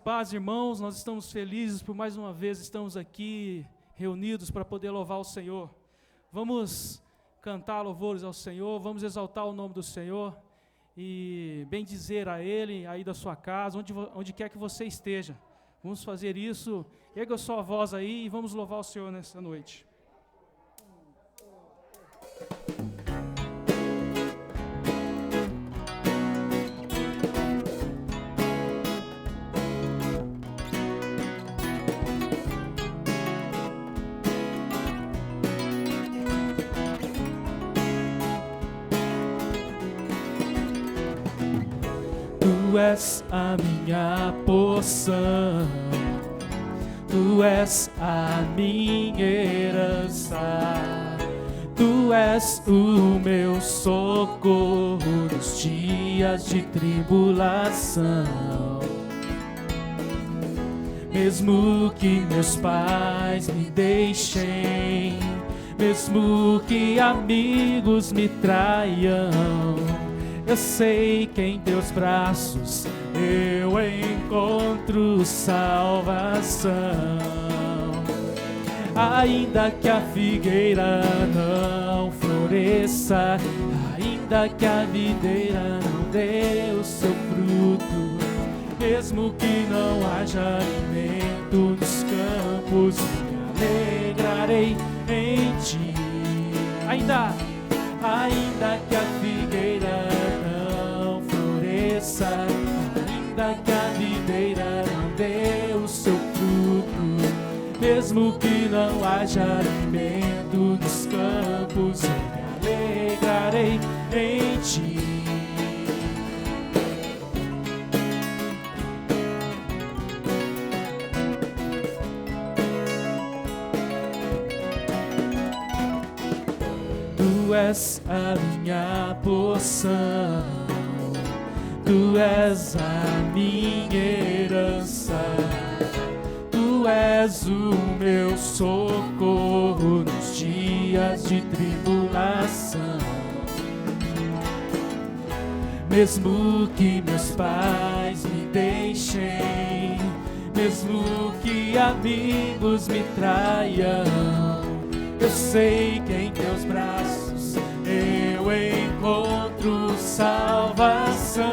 paz, irmãos, nós estamos felizes por mais uma vez estamos aqui reunidos para poder louvar o Senhor. Vamos cantar louvores ao Senhor, vamos exaltar o nome do Senhor e bendizer a Ele aí da sua casa, onde quer que você esteja. Vamos fazer isso, erga a sua voz aí e vamos louvar o Senhor nessa noite. Tu és a minha porção, Tu és a minha herança, Tu és o meu socorro nos dias de tribulação. Mesmo que meus pais me deixem, mesmo que amigos me traiam, eu sei que em teus braços eu encontro salvação. Ainda que a figueira não floresça, ainda que a videira não dê o seu fruto, mesmo que não haja alimento nos campos, me alegrarei em ti. Ainda que a figueira não floresça, ainda que a videira não dê o seu fruto, mesmo que não haja alimento nos campos, eu me alegrarei em ti. Tu és a minha porção, Tu és a minha herança, Tu és o meu socorro nos dias de tribulação. Mesmo que meus pais me deixem, mesmo que amigos me traiam, eu sei que em teus braços eu encontro salvação.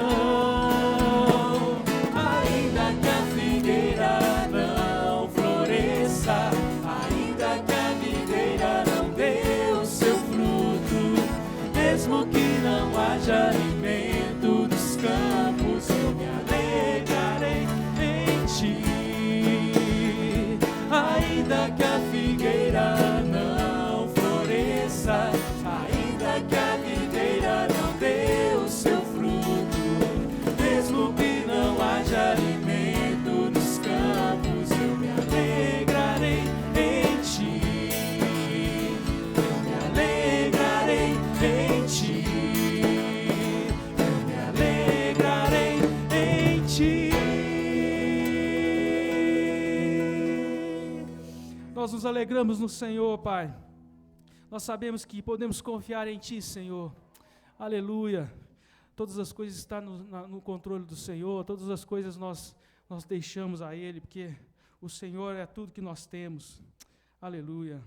Ainda que a figueira não floresça, ainda que a videira não dê o seu fruto, mesmo que não haja alimento nos campos, eu me alegrarei em ti. Ainda que a figueira não floresça, ainda que a videira não dê o seu fruto, mesmo que não haja alimento nos campos, eu me alegrarei em ti. Eu me alegrarei em ti. Eu me alegrarei em ti. Nós nos alegramos no Senhor, Pai. Nós sabemos que podemos confiar em Ti, Senhor. Aleluia. Todas as coisas estão no controle do Senhor, todas as coisas nós deixamos a Ele, porque o Senhor é tudo que nós temos. Aleluia.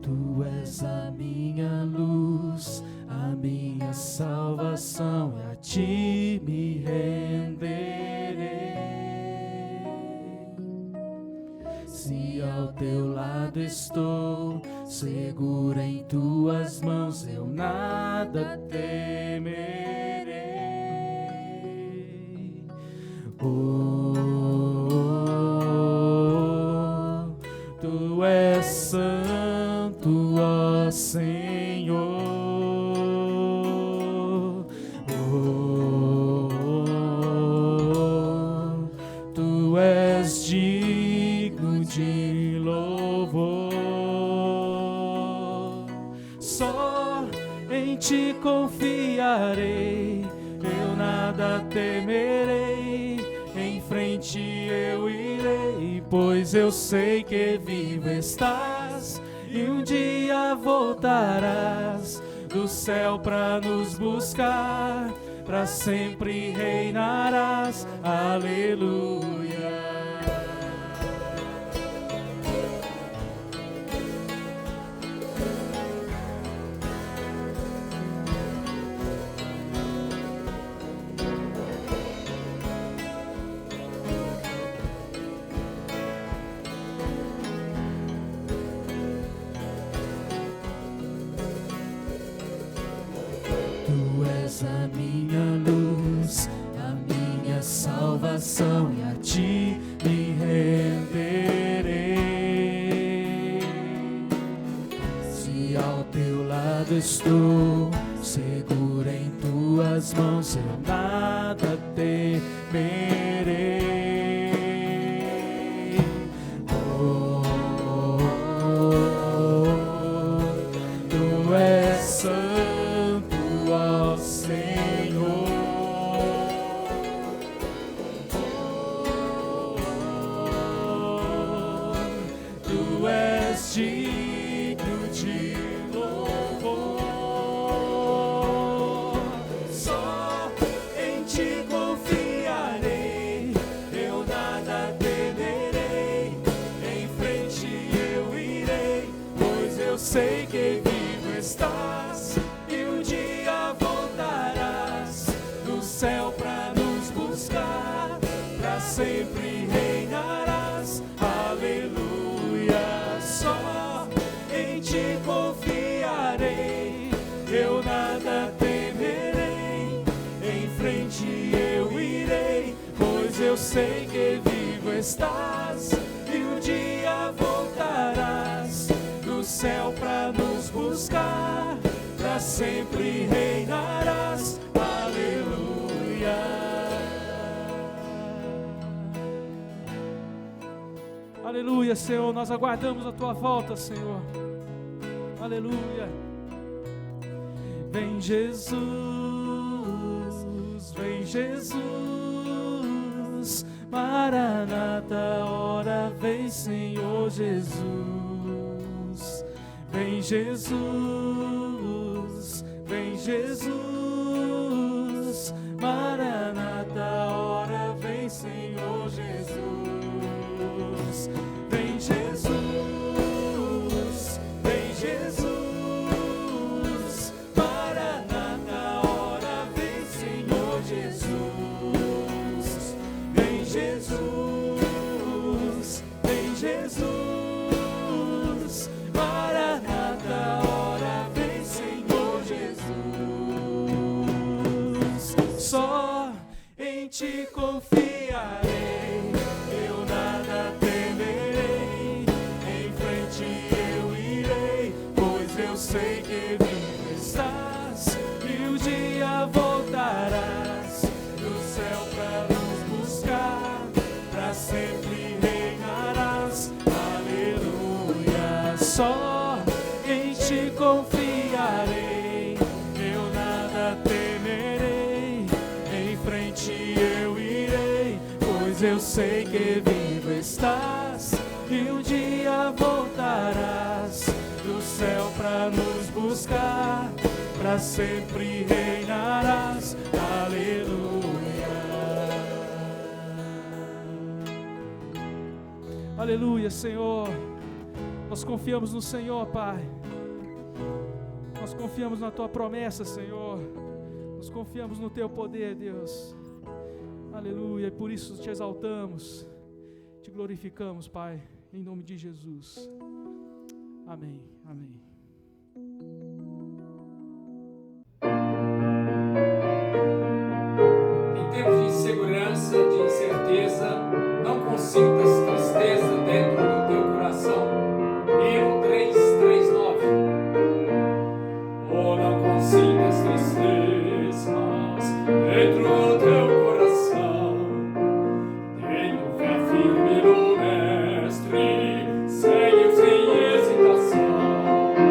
Tu és a minha luz, a minha salvação, e a Ti me renderei. Se ao Teu lado estou, segura em Tuas mãos, eu nada temerei. Tu és santo, ó Senhor. Tu és digno de louvor. só em ti confiarei, eu nada temerei, em frente eu irei, pois eu sei que vivo estás e um dia voltarás do céu pra nos buscar, pra sempre reinarás, aleluia. A minha luz, a minha salvação, e a ti me renderei. Se ao teu lado estou, seguro em tuas mãos, eu nada temerei. Oh, oh, oh, tu és santo, ó Senhor, tu és digno de louvor. Só em ti confiarei, eu nada temerei, em frente eu irei, pois eu sei que vivo estás e um dia voltarás do céu pra nos buscar, pra sempre reinarás, aleluia. Só em ti confiarei, eu nada temerei, em frente eu irei, pois eu sei que vivo estás e um dia voltarás do céu pra nos buscar, pra sempre reinarás, aleluia. Aleluia, Senhor, nós aguardamos a tua volta, Senhor. Aleluia. Vem Jesus, vem Jesus, Maranata, ora vem, Senhor Jesus. Vem Jesus, vem Jesus, Maranata, ora vem, Senhor Jesus. Vem Jesus, vem Jesus, Maranata, ora vem, Senhor Jesus. Vem Jesus, vem Jesus, Maranata, ora vem, Senhor Jesus. Só em ti confiarei, eu nada temerei, em frente eu irei, pois eu sei que vivo estás e um dia voltarás do céu pra nos buscar, pra sempre reinarás, aleluia. Só em ti confiarei, eu nada temerei, em frente eu irei, pois eu sei que vivo estás e um dia voltarás do céu pra nos buscar, pra sempre reinarás, aleluia. Aleluia, Senhor. Nós confiamos no Senhor, Pai. Nós confiamos na tua promessa, Senhor. Nós confiamos no teu poder, Deus. Aleluia, e por isso te exaltamos, te glorificamos, Pai, em nome de Jesus. Amém, amém. Em tempos de insegurança, de incerteza, não consintas tristeza dentro do teu coração. Hino 339. Oh, não consintas tristezas dentro do teu coração. Tenho fé firme no Mestre, segue sem hesitação.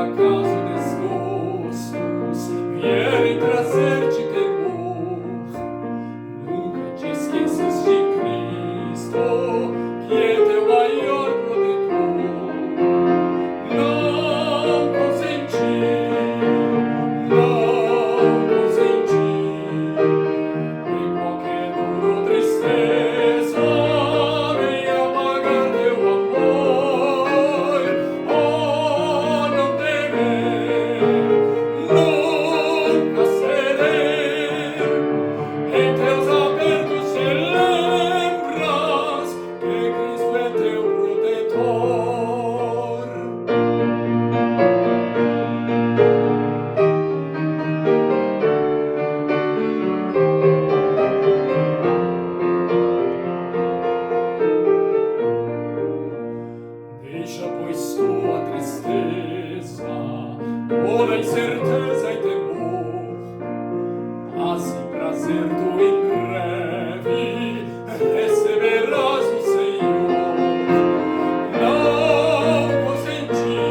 acaso desgostos vierem trazer-te temor, nunca te esqueças de Cristo, que é teu maior protetor. Não consentir em qualquer dor ou tristeza venha apagar teu amor. Oh, não temer, nunca ceder. Em teus apertos te lembras que Cristo é teu protetor. Deixa, pois, tua tristeza, toda incerteza e temor, paz e prazer tu em breve receberás do Senhor. Não consentir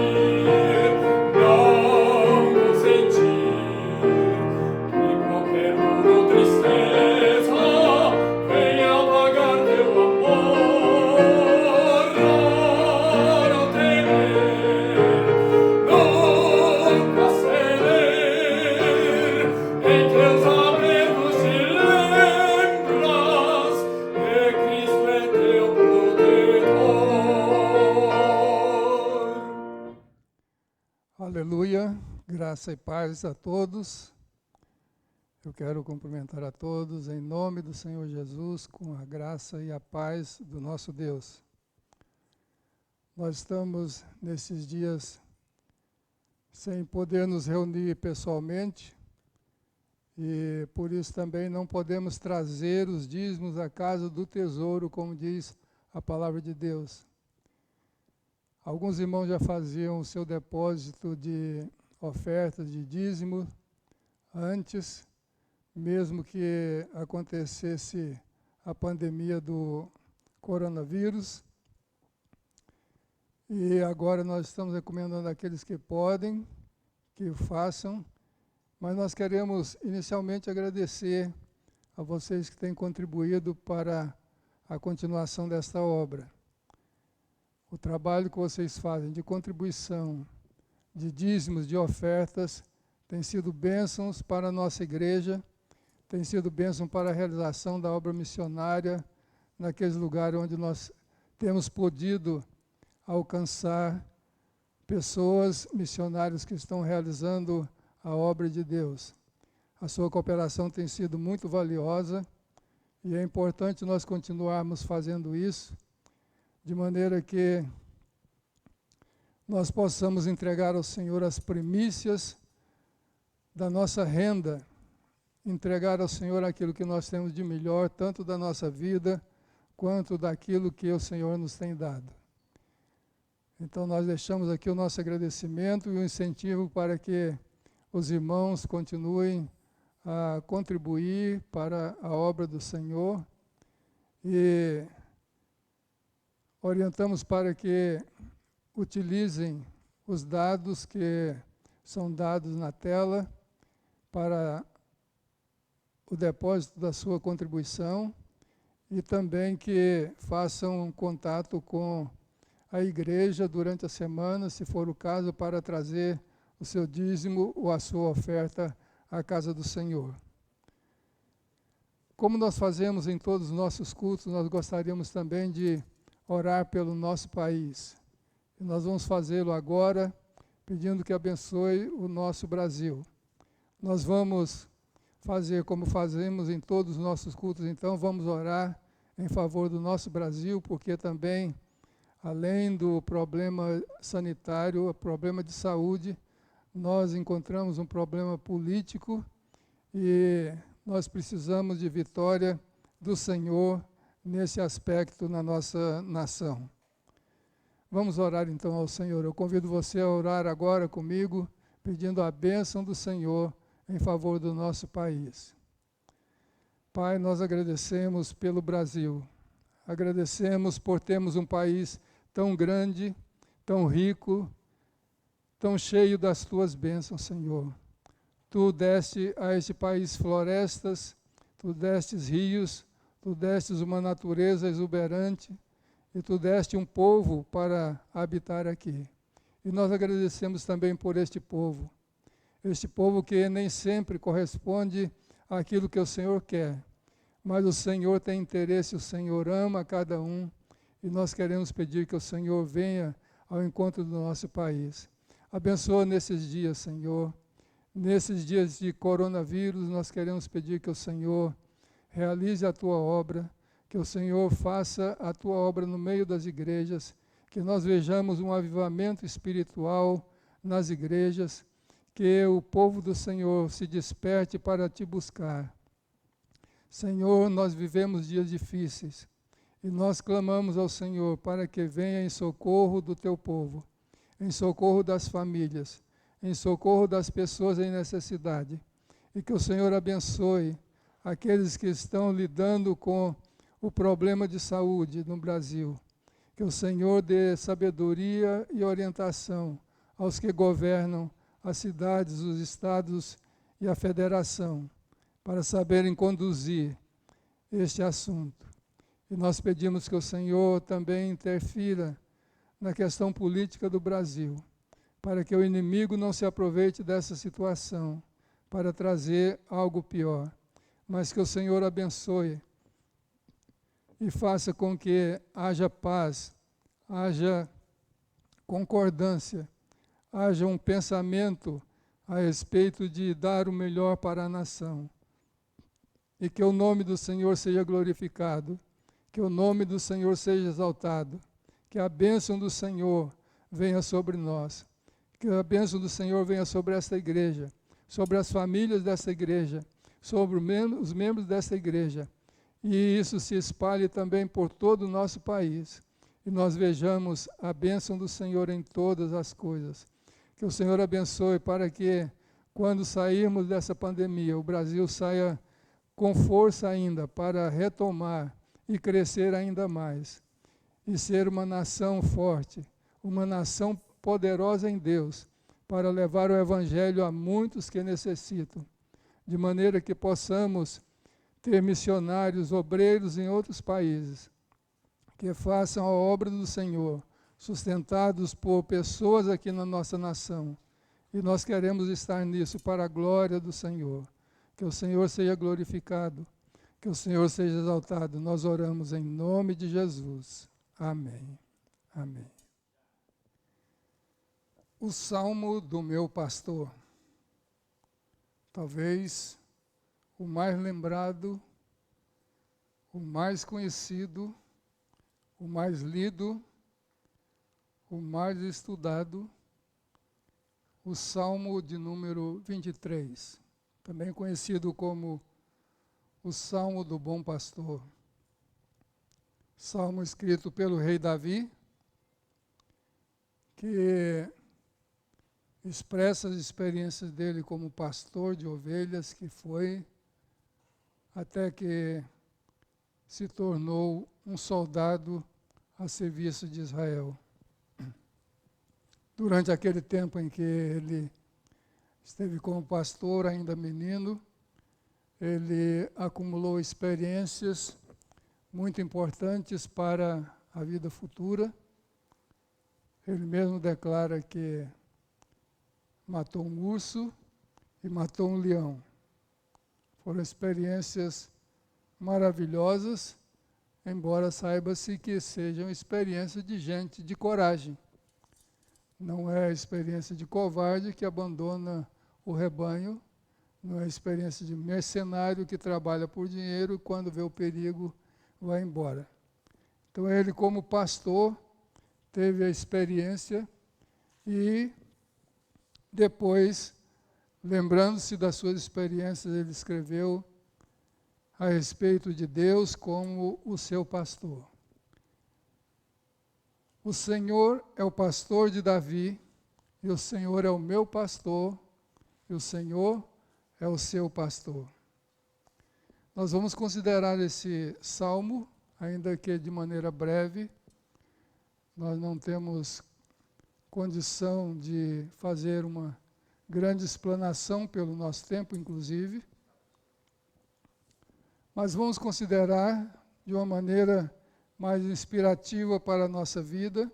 que qualquer dor ou tristeza venha apagar teu amor. Não temer, nunca ceder. Em teus apertos te lembras que Cristo é teu protetor. Aleluia, graça e paz a todos. Eu quero cumprimentar a todos em nome do Senhor Jesus, com a graça e a paz do nosso Deus. Nós estamos nesses dias sem poder nos reunir pessoalmente e por isso também não podemos trazer os dízimos à casa do tesouro, como diz a palavra de Deus. Alguns irmãos já faziam o seu depósito de ofertas de dízimo antes, mesmo que acontecesse a pandemia do coronavírus. E agora nós estamos recomendando àqueles que podem, que o façam, mas nós queremos inicialmente agradecer a vocês que têm contribuído para a continuação desta obra. O trabalho que vocês fazem de contribuição, de dízimos, de ofertas, tem sido bênçãos para a nossa igreja, tem sido bênção para a realização da obra missionária naqueles lugares onde nós temos podido alcançar pessoas, missionários que estão realizando a obra de Deus. A sua cooperação tem sido muito valiosa e é importante nós continuarmos fazendo isso, de maneira que nós possamos entregar ao Senhor as primícias da nossa renda, entregar ao Senhor aquilo que nós temos de melhor, tanto da nossa vida, quanto daquilo que o Senhor nos tem dado. Então nós deixamos aqui o nosso agradecimento e o incentivo para que os irmãos continuem a contribuir para a obra do Senhor e orientamos para que utilizem os dados que são dados na tela para o depósito da sua contribuição e também que façam contato com a igreja durante a semana, se for o caso, para trazer o seu dízimo ou a sua oferta à casa do Senhor. Como nós fazemos em todos os nossos cultos, nós gostaríamos também de orar pelo nosso país. E nós vamos fazê-lo agora, pedindo que abençoe o nosso Brasil. Nós vamos fazer como fazemos em todos os nossos cultos, então vamos orar em favor do nosso Brasil, porque também, além do problema sanitário, o problema de saúde, nós encontramos um problema político e nós precisamos de vitória do Senhor nesse aspecto na nossa nação. Vamos orar então ao Senhor. Eu convido você a orar agora comigo, pedindo a bênção do Senhor em favor do nosso país. Pai, nós agradecemos pelo Brasil. Agradecemos por termos um país tão grande, tão rico, tão cheio das tuas bênçãos, Senhor. Tu deste a este país florestas, tu destes rios, tu destes uma natureza exuberante e tu deste um povo para habitar aqui. E nós agradecemos também por este povo que nem sempre corresponde àquilo que o Senhor quer, mas o Senhor tem interesse, o Senhor ama cada um, e nós queremos pedir que o Senhor venha ao encontro do nosso país. Abençoa nesses dias, Senhor. Nesses dias de coronavírus, nós queremos pedir que o Senhor realize a tua obra, que o Senhor faça a tua obra no meio das igrejas, que nós vejamos um avivamento espiritual nas igrejas, que o povo do Senhor se desperte para te buscar. Senhor, nós vivemos dias difíceis e nós clamamos ao Senhor para que venha em socorro do teu povo, em socorro das famílias, em socorro das pessoas em necessidade, e que o Senhor abençoe aqueles que estão lidando com o problema de saúde no Brasil. Que o Senhor dê sabedoria e orientação aos que governam as cidades, os estados e a federação, para saberem conduzir este assunto. E nós pedimos que o Senhor também interfira na questão política do Brasil, para que o inimigo não se aproveite dessa situação para trazer algo pior, mas que o Senhor abençoe e faça com que haja paz, haja concordância, haja um pensamento a respeito de dar o melhor para a nação. E que o nome do Senhor seja glorificado, que o nome do Senhor seja exaltado, que a bênção do Senhor venha sobre nós, que a bênção do Senhor venha sobre esta igreja, sobre as famílias desta igreja, sobre os membros desta igreja, e isso se espalhe também por todo o nosso país, e nós vejamos a bênção do Senhor em todas as coisas. Que o Senhor abençoe para que, quando sairmos dessa pandemia, o Brasil saia com força ainda para retomar e crescer ainda mais, e ser uma nação forte, uma nação poderosa em Deus, para levar o Evangelho a muitos que necessitam, de maneira que possamos ter missionários, obreiros em outros países, que façam a obra do Senhor, sustentados por pessoas aqui na nossa nação. E nós queremos estar nisso para a glória do Senhor. Que o Senhor seja glorificado, que o Senhor seja exaltado. Nós oramos em nome de Jesus. Amém. Amém. O Salmo do meu pastor. Talvez o mais lembrado, o mais conhecido, o mais lido, o mais estudado, o Salmo de número 23, também conhecido como o Salmo do Bom Pastor. Salmo escrito pelo rei Davi, que expressa as experiências dele como pastor de ovelhas, que foi até que se tornou um soldado a serviço de Israel. Durante aquele tempo em que ele esteve como pastor, ainda menino, ele acumulou experiências muito importantes para a vida futura. Ele mesmo declara que matou um urso e matou um leão. Foram experiências maravilhosas, embora saiba-se que sejam experiências de gente de coragem. Não é a experiência de covarde que abandona o rebanho, não é a experiência de mercenário que trabalha por dinheiro e quando vê o perigo vai embora. Então ele, como pastor, teve a experiência e depois, lembrando-se das suas experiências, ele escreveu a respeito de Deus como o seu pastor. O Senhor é o pastor de Davi, e o Senhor é o meu pastor, e o Senhor é o seu pastor. Nós vamos considerar esse salmo, ainda que de maneira breve. Nós não temos condição de fazer uma grande explanação pelo nosso tempo, inclusive. Mas vamos considerar de uma maneira mais inspirativa para a nossa vida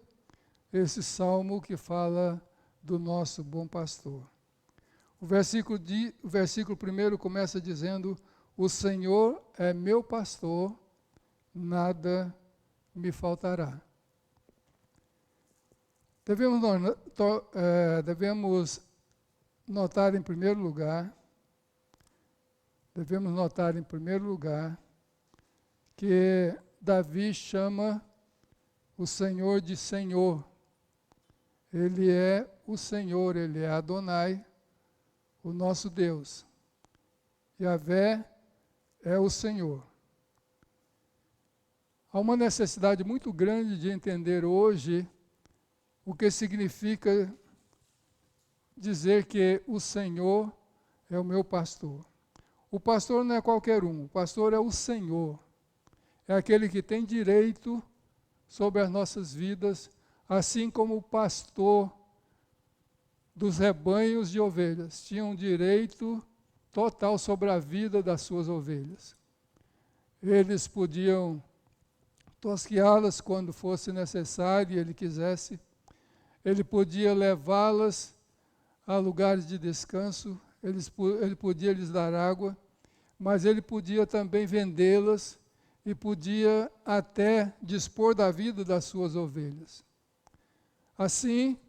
esse salmo que fala do nosso bom pastor. O versículo 1 começa dizendo: o Senhor é meu pastor, nada me faltará. Devemos notar em primeiro lugar que Davi chama o Senhor de Senhor. Ele é o Senhor, Ele é Adonai, o nosso Deus. Yahvé é o Senhor. Há uma necessidade muito grande de entender hoje o que significa dizer que o Senhor é o meu pastor. O pastor não é qualquer um, o pastor é o Senhor. É aquele que tem direito sobre as nossas vidas, assim como o pastor dos rebanhos de ovelhas tinha um direito total sobre a vida das suas ovelhas. Eles podiam tosqueá-las quando fosse necessário e ele quisesse. Ele podia levá-las a lugares de descanso, ele podia lhes dar água, mas ele podia também vendê-las e podia até dispor da vida das suas ovelhas. Assim,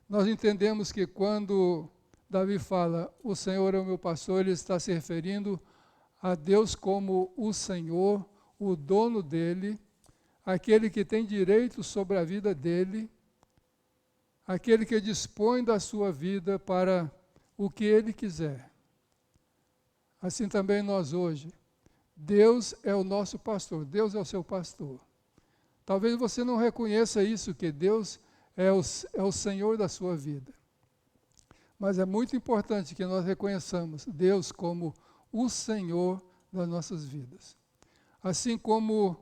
nós entendemos que quando Davi fala, o Senhor é o meu pastor, ele está se referindo a Deus como o Senhor, o dono dele, aquele que tem direito sobre a vida dele, aquele que dispõe da sua vida para o que ele quiser. Assim também nós hoje. Deus é o nosso pastor, Deus é o seu pastor. Talvez você não reconheça isso, que Deus é o Senhor da sua vida. Mas é muito importante que nós reconheçamos Deus como o Senhor das nossas vidas. Assim como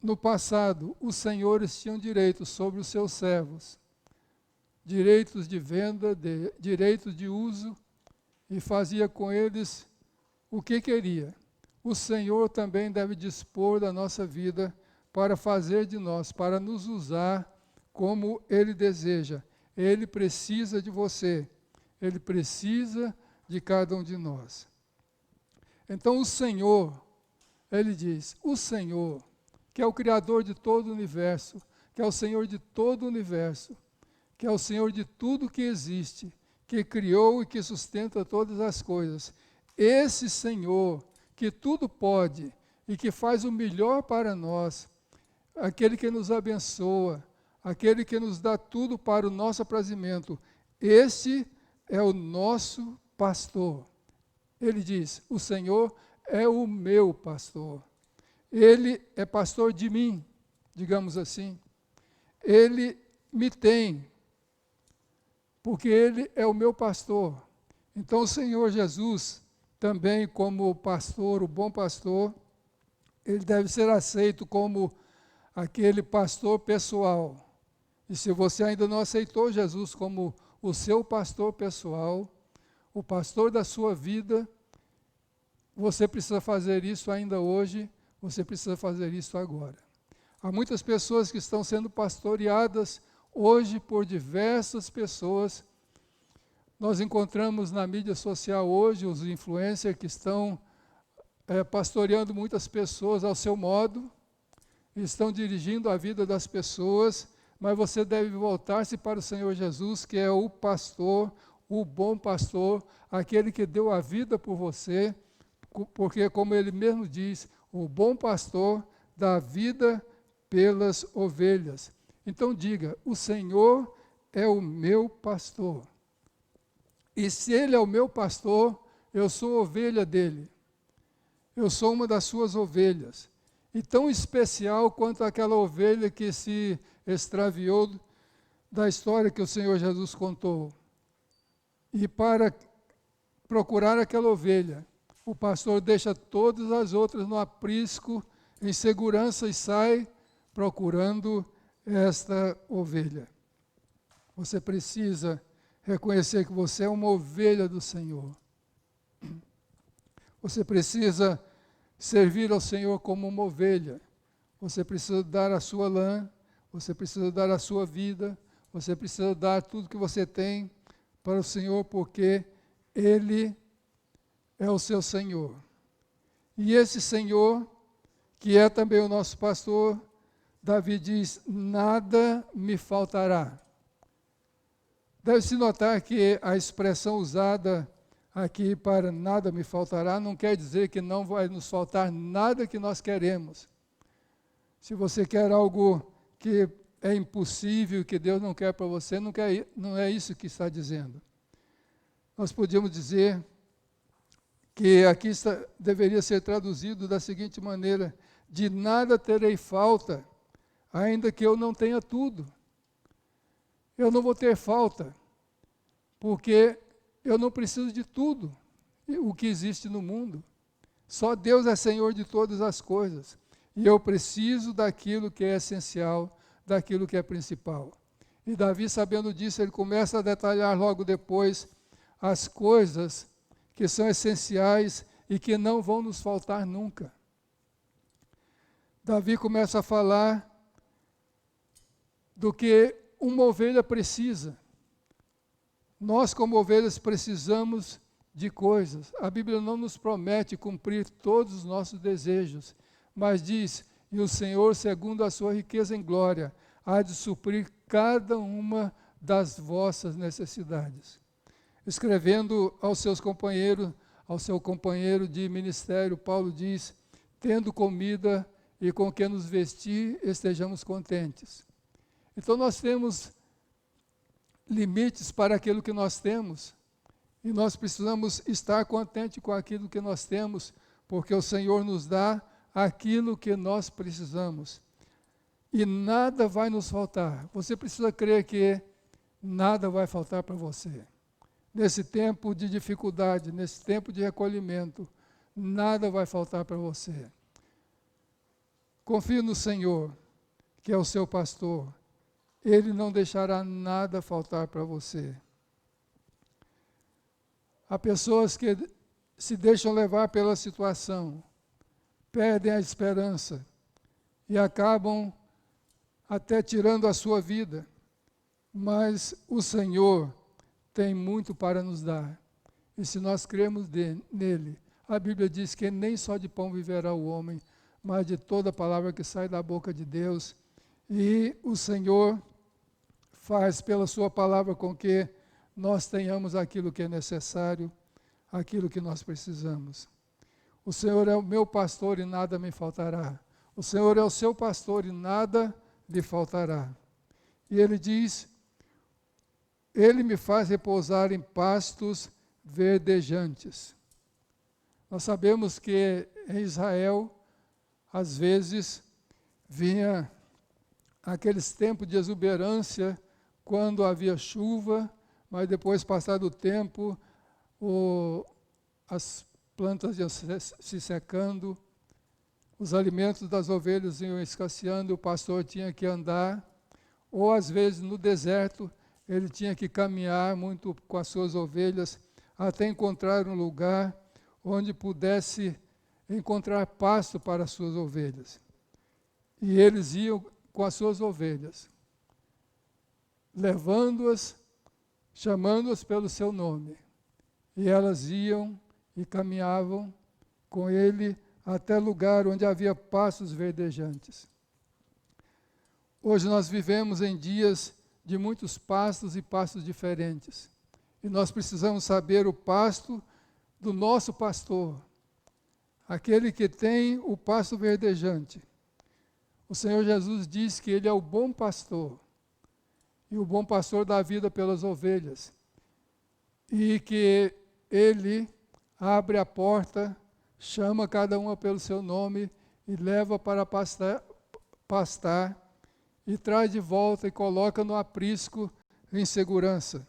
no passado os senhores tinham direitos sobre os seus servos, direitos de venda, direitos de uso, e fazia com eles o que queria. O Senhor também deve dispor da nossa vida para fazer de nós, para nos usar como Ele deseja. Ele precisa de você, Ele precisa de cada um de nós. Então o Senhor, Ele diz, o Senhor, que é o Criador de todo o universo, que é o Senhor de todo o universo, que é o Senhor de tudo que existe, que criou e que sustenta todas as coisas. Esse Senhor, que tudo pode e que faz o melhor para nós, aquele que nos abençoa, aquele que nos dá tudo para o nosso aprazimento, esse é o nosso pastor. Ele diz, o Senhor é o meu pastor. Ele é pastor de mim, digamos assim. Ele me tem, porque Ele é o meu pastor. Então o Senhor Jesus, também como pastor, o bom pastor, Ele deve ser aceito como aquele pastor pessoal. E se você ainda não aceitou Jesus como o seu pastor pessoal, o pastor da sua vida, você precisa fazer isso ainda hoje, você precisa fazer isso agora. Há muitas pessoas que estão sendo pastoreadas hoje por diversas pessoas. Nós encontramos na mídia social hoje os influencers que estão pastoreando muitas pessoas ao seu modo, estão dirigindo a vida das pessoas, mas você deve voltar-se para o Senhor Jesus, que é o pastor, o bom pastor, aquele que deu a vida por você, porque, como ele mesmo diz, o bom pastor dá a vida pelas ovelhas. Então diga, o Senhor é o meu pastor. E se Ele é o meu pastor, eu sou ovelha dele. Eu sou uma das suas ovelhas. E tão especial quanto aquela ovelha que se extraviou da história que o Senhor Jesus contou. E para procurar aquela ovelha, o pastor deixa todas as outras no aprisco, em segurança, e sai procurando esta ovelha. Você precisa reconhecer que você é uma ovelha do Senhor. Você precisa servir ao Senhor como uma ovelha. Você precisa dar a sua lã, você precisa dar a sua vida, você precisa dar tudo que você tem para o Senhor, porque Ele é o seu Senhor. E esse Senhor, que é também o nosso pastor, Davi diz: nada me faltará. Deve-se notar que a expressão usada aqui para nada me faltará não quer dizer que não vai nos faltar nada que nós queremos. Se você quer algo que é impossível, que Deus não quer para você, não é isso que está dizendo. Nós podíamos dizer que aqui deveria ser traduzido da seguinte maneira: de nada terei falta, ainda que eu não tenha tudo. Eu não vou ter falta, porque eu não preciso de tudo o que existe no mundo. Só Deus é Senhor de todas as coisas. E eu preciso daquilo que é essencial, daquilo que é principal. E Davi, sabendo disso, ele começa a detalhar logo depois as coisas que são essenciais e que não vão nos faltar nunca. Davi começa a falar do que uma ovelha precisa. Nós, como ovelhas, precisamos de coisas. A Bíblia não nos promete cumprir todos os nossos desejos, mas diz: e o Senhor, segundo a sua riqueza em glória, há de suprir cada uma das vossas necessidades. Escrevendo aos seus companheiros, ao seu companheiro de ministério, Paulo diz: tendo comida e com que nos vestir, estejamos contentes. Então nós temos limites para aquilo que nós temos, e nós precisamos estar contentes com aquilo que nós temos, porque o Senhor nos dá aquilo que nós precisamos. E nada vai nos faltar. Você precisa crer que nada vai faltar para você. Nesse tempo de dificuldade, nesse tempo de recolhimento, nada vai faltar para você. Confie no Senhor, que é o seu pastor. Ele não deixará nada faltar para você. Há pessoas que se deixam levar pela situação, perdem a esperança e acabam até tirando a sua vida. Mas o Senhor tem muito para nos dar. E se nós cremos nele, a Bíblia diz que nem só de pão viverá o homem, mas de toda palavra que sai da boca de Deus. E o Senhor faz pela sua palavra com que nós tenhamos aquilo que é necessário, aquilo que nós precisamos. O Senhor é o meu pastor e nada me faltará. O Senhor é o seu pastor e nada lhe faltará. E ele diz: ele me faz repousar em pastos verdejantes. Nós sabemos que em Israel, às vezes, vinha aqueles tempos de exuberância, quando havia chuva, mas depois, passado o tempo, as plantas iam se secando, os alimentos das ovelhas iam escasseando, o pastor tinha que andar, ou às vezes no deserto, ele tinha que caminhar muito com as suas ovelhas, até encontrar um lugar onde pudesse encontrar pasto para as suas ovelhas. E eles iam com as suas ovelhas, levando-as, chamando-as pelo seu nome. E elas iam e caminhavam com ele até lugar onde havia pastos verdejantes. Hoje nós vivemos em dias de muitos pastos e pastos diferentes. E nós precisamos saber o pasto do nosso pastor, aquele que tem o pasto verdejante. O Senhor Jesus diz que ele é o bom pastor, e o bom pastor dá vida pelas ovelhas, e que ele abre a porta, chama cada uma pelo seu nome e leva para pastar e traz de volta e coloca no aprisco em segurança.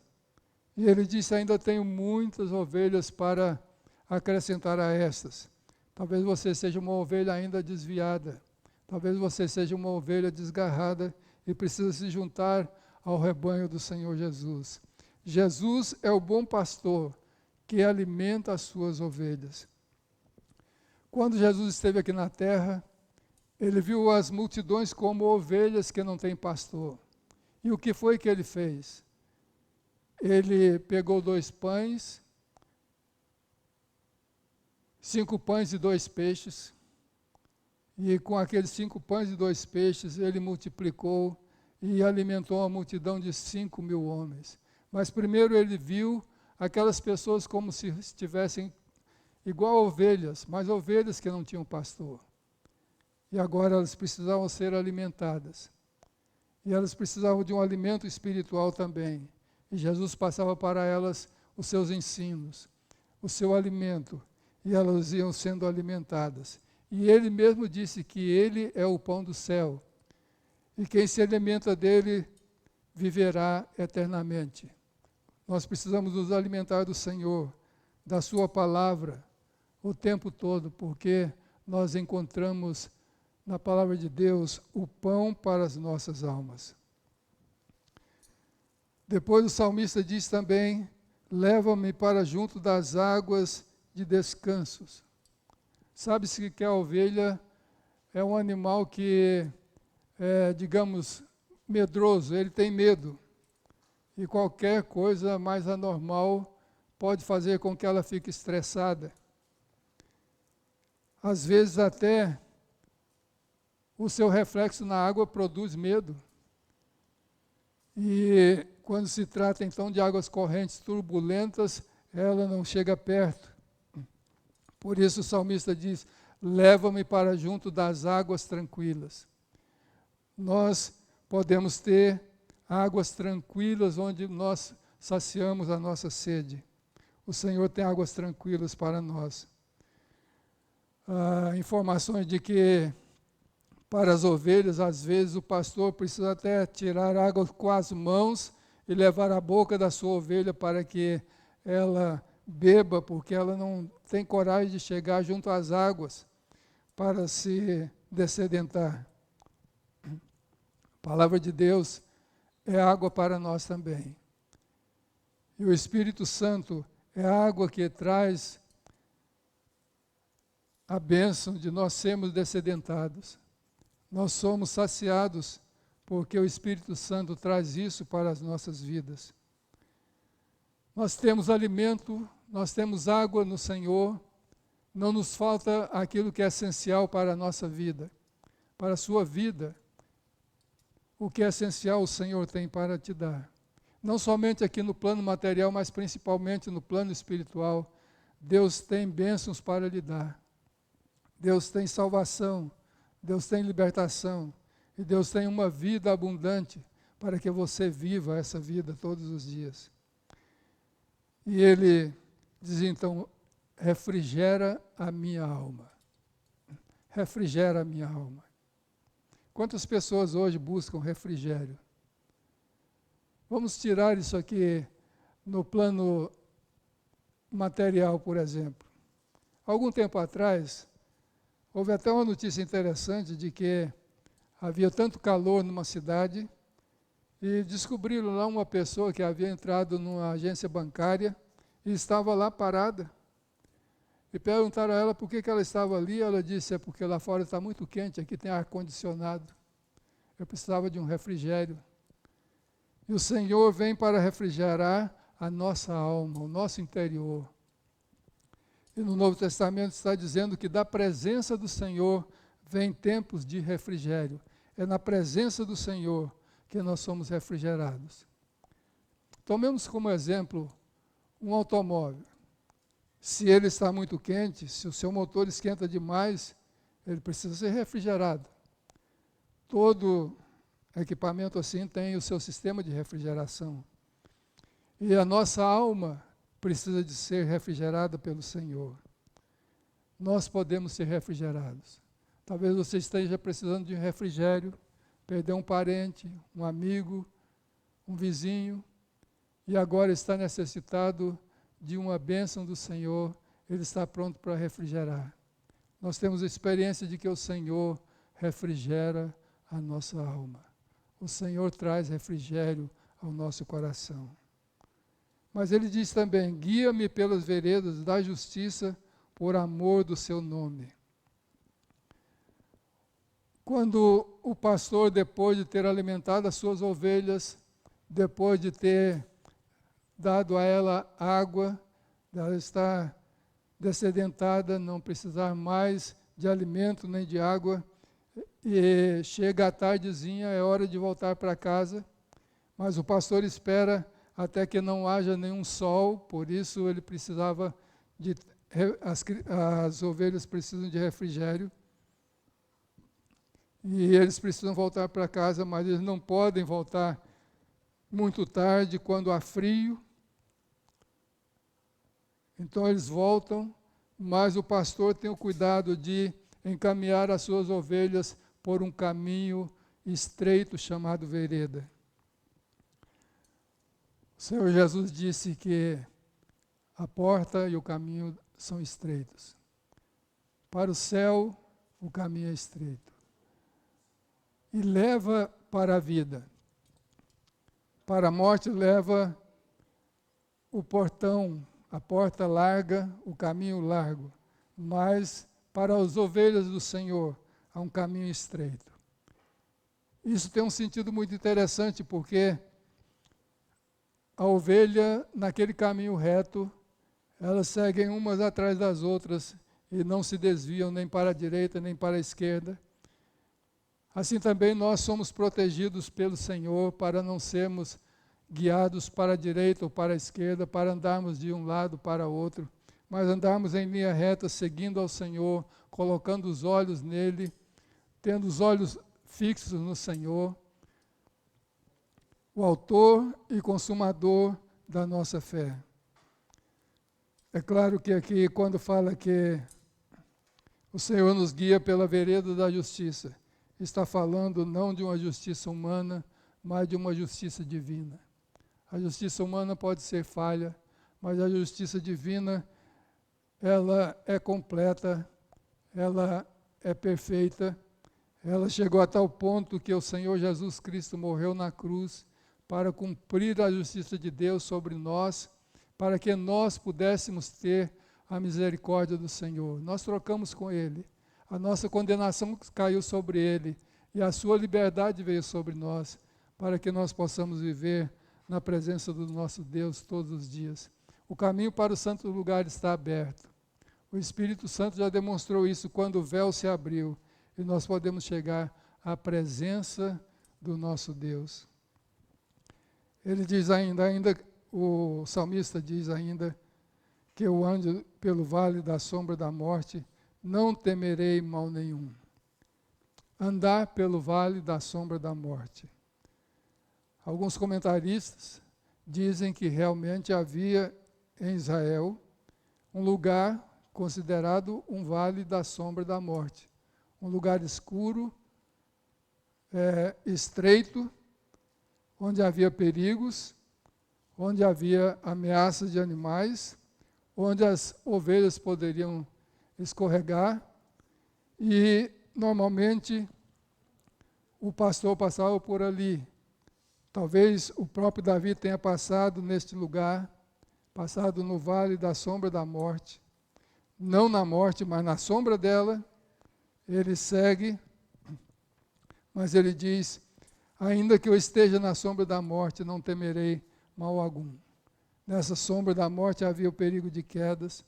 E ele disse: ainda tenho muitas ovelhas para acrescentar a estas. Talvez você seja uma ovelha ainda desviada, talvez você seja uma ovelha desgarrada e precisa se juntar ao rebanho do Senhor Jesus. Jesus é o bom pastor que alimenta as suas ovelhas. Quando Jesus esteve aqui na terra, ele viu as multidões como ovelhas que não têm pastor. E o que foi que ele fez? Ele pegou 2 pães, 5 pães e 2 peixes, e com aqueles 5 pães e 2 peixes, ele multiplicou e alimentou uma multidão de 5.000 homens. Mas primeiro ele viu aquelas pessoas como se estivessem igual ovelhas, mas ovelhas que não tinham pastor. E agora elas precisavam ser alimentadas. E elas precisavam de um alimento espiritual também. E Jesus passava para elas os seus ensinos, o seu alimento, e elas iam sendo alimentadas. E ele mesmo disse que ele é o pão do céu, e quem se alimenta dele viverá eternamente. Nós precisamos nos alimentar do Senhor, da sua palavra, o tempo todo, porque nós encontramos na palavra de Deus o pão para as nossas almas. Depois o salmista diz também: leva-me para junto das águas de descansos. Sabe-se que a ovelha é um animal que é, digamos, medroso, ele tem medo. E qualquer coisa mais anormal pode fazer com que ela fique estressada. Às vezes até o seu reflexo na água produz medo. E quando se trata então de águas correntes turbulentas, ela não chega perto. Por isso o salmista diz: leva-me para junto das águas tranquilas. Nós podemos ter águas tranquilas onde nós saciamos a nossa sede. O Senhor tem águas tranquilas para nós. Informações de que para as ovelhas, às vezes o pastor precisa até tirar água com as mãos e levar à boca da sua ovelha para que ela beba, porque ela não tem coragem de chegar junto às águas para se dessedentar. A palavra de Deus é água para nós também. E o Espírito Santo é a água que traz a bênção de nós sermos dessedentados. Nós somos saciados porque o Espírito Santo traz isso para as nossas vidas. Nós temos alimento, nós temos água no Senhor, não nos falta aquilo que é essencial para a nossa vida, para a sua vida. O que é essencial o Senhor tem para te dar. Não somente aqui no plano material, mas principalmente no plano espiritual. Deus tem bênçãos para lhe dar. Deus tem salvação, Deus tem libertação, e Deus tem uma vida abundante para que você viva essa vida todos os dias. E Ele diz então: refrigera a minha alma. Refrigera a minha alma. Quantas pessoas hoje buscam refrigério? Vamos tirar isso aqui no plano material, por exemplo. Algum tempo atrás, houve até uma notícia interessante de que havia tanto calor numa cidade e descobriram lá uma pessoa que havia entrado numa agência bancária e estava lá parada. E perguntaram a ela por que ela estava ali. Ela disse: é porque lá fora está muito quente, aqui tem ar-condicionado. Eu precisava de um refrigério. E o Senhor vem para refrigerar a nossa alma, o nosso interior. E no Novo Testamento está dizendo que da presença do Senhor vem tempos de refrigério. É na presença do Senhor que nós somos refrigerados. Tomemos como exemplo um automóvel. Se ele está muito quente, se o seu motor esquenta demais, ele precisa ser refrigerado. Todo equipamento assim tem o seu sistema de refrigeração. E a nossa alma precisa de ser refrigerada pelo Senhor. Nós podemos ser refrigerados. Talvez você esteja precisando de um refrigério, perdeu um parente, um amigo, um vizinho, e agora está necessitado de uma bênção do Senhor. Ele está pronto para refrigerar. Nós temos a experiência de que o Senhor refrigera a nossa alma. O Senhor traz refrigério ao nosso coração. Mas ele diz também: guia-me pelas veredas da justiça por amor do seu nome. Quando o pastor, depois de ter alimentado as suas ovelhas, depois de ter dado a ela água, ela estar dessedentada, não precisar mais de alimento nem de água, e chega a tardezinha, é hora de voltar para casa, mas o pastor espera até que não haja nenhum sol, por isso ele precisava as ovelhas precisam de refrigério, e eles precisam voltar para casa, mas eles não podem voltar muito tarde, quando há frio. Então eles voltam, mas o pastor tem o cuidado de encaminhar as suas ovelhas por um caminho estreito chamado vereda. O Senhor Jesus disse que a porta e o caminho são estreitos. Para o céu, o caminho é estreito. E leva para a vida. Para a morte leva o portão, a porta larga, o caminho largo. Mas para as ovelhas do Senhor, há um caminho estreito. Isso tem um sentido muito interessante, porque a ovelha, naquele caminho reto, elas seguem umas atrás das outras e não se desviam nem para a direita nem para a esquerda. Assim também nós somos protegidos pelo Senhor para não sermos guiados para a direita ou para a esquerda, para andarmos de um lado para outro, mas andarmos em linha reta, seguindo ao Senhor, colocando os olhos nele, tendo os olhos fixos no Senhor, o autor e consumador da nossa fé. É claro que aqui, quando fala que o Senhor nos guia pela vereda da justiça, está falando não de uma justiça humana, mas de uma justiça divina. A justiça humana pode ser falha, mas a justiça divina, ela é completa, ela é perfeita, ela chegou a tal ponto que o Senhor Jesus Cristo morreu na cruz para cumprir a justiça de Deus sobre nós, para que nós pudéssemos ter a misericórdia do Senhor. Nós trocamos com Ele, a nossa condenação caiu sobre Ele, e a sua liberdade veio sobre nós, para que nós possamos viver na presença do nosso Deus todos os dias. O caminho para o santo lugar está aberto. O Espírito Santo já demonstrou isso quando o véu se abriu, e nós podemos chegar à presença do nosso Deus. Ele diz ainda, o salmista diz ainda, que eu ande pelo vale da sombra da morte, não temerei mal nenhum. Andar pelo vale da sombra da morte. Alguns comentaristas dizem que realmente havia em Israel um lugar considerado um vale da sombra da morte. Um lugar escuro, estreito, onde havia perigos, onde havia ameaças de animais, onde as ovelhas poderiam escorregar, e normalmente o pastor passava por ali. Talvez o próprio Davi tenha passado neste lugar, passado no vale da sombra da morte, não na morte, mas na sombra dela. Ele segue, mas ele diz: ainda que eu esteja na sombra da morte, não temerei mal algum. Nessa sombra da morte havia o perigo de quedas,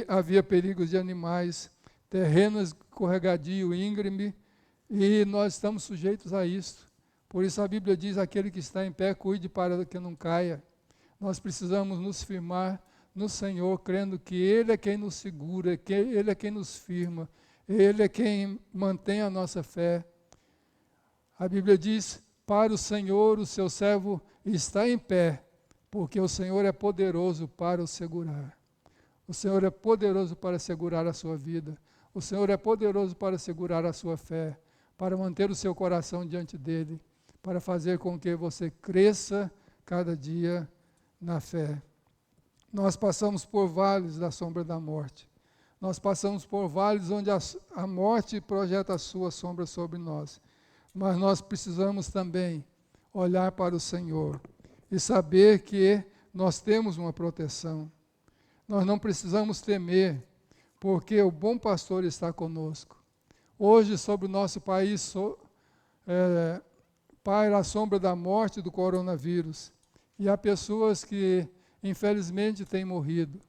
havia perigos de animais, terreno escorregadio, íngreme, e nós estamos sujeitos a isso. Por isso a Bíblia diz: aquele que está em pé, cuide para que não caia. Nós precisamos nos firmar no Senhor, crendo que Ele é quem nos segura, que Ele é quem nos firma, Ele é quem mantém a nossa fé. A Bíblia diz: para o Senhor o seu servo está em pé, porque o Senhor é poderoso para o segurar. O Senhor é poderoso para segurar a sua vida. O Senhor é poderoso para segurar a sua fé, para manter o seu coração diante dEle, para fazer com que você cresça cada dia na fé. Nós passamos por vales da sombra da morte. Nós passamos por vales onde a morte projeta a sua sombra sobre nós. Mas nós precisamos também olhar para o Senhor e saber que nós temos uma proteção. Nós não precisamos temer, porque o bom pastor está conosco. Hoje, sobre o nosso país, paira a sombra da morte do coronavírus. E há pessoas que, infelizmente, têm morrido.